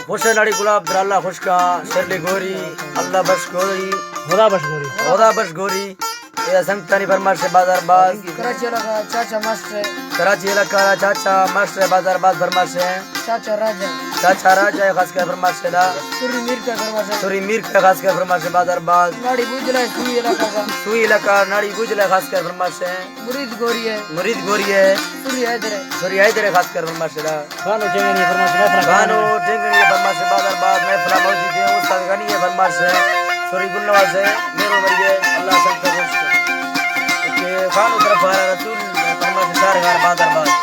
हुसैन अली गुलाब दराला खुशका Shirley गोरी अल्लाह बश गोरी खुदा बश गोरी ये संगतानी फरमाश से बाजार बाज कराची इलाका चाचा मास्टर कराची इलाका चाचा मास्टर बाजार बाज फरमाश है चाचा राजा खास कर फरमाश से ला सूरी मीर का फरमाश सूरी मीर का खास कर फरमाश से बाजार बाज नाड़ी बुझला सुई इलाका का सुई इलाका नाड़ी गुजला खास कर फरमाश है मुरीद गोरी है सूरी हैदर खास कर फरमाश से ला गानो टेंगनी फरमाश बाजार बाज महफिल मौजूद है उस्ताद गनी है फरमाश है सूरी गुलनवाज है मेरो बरिए अल्लाह सब का खुश के खानो तरफ रसूल फरमाश 4 बाजार बाज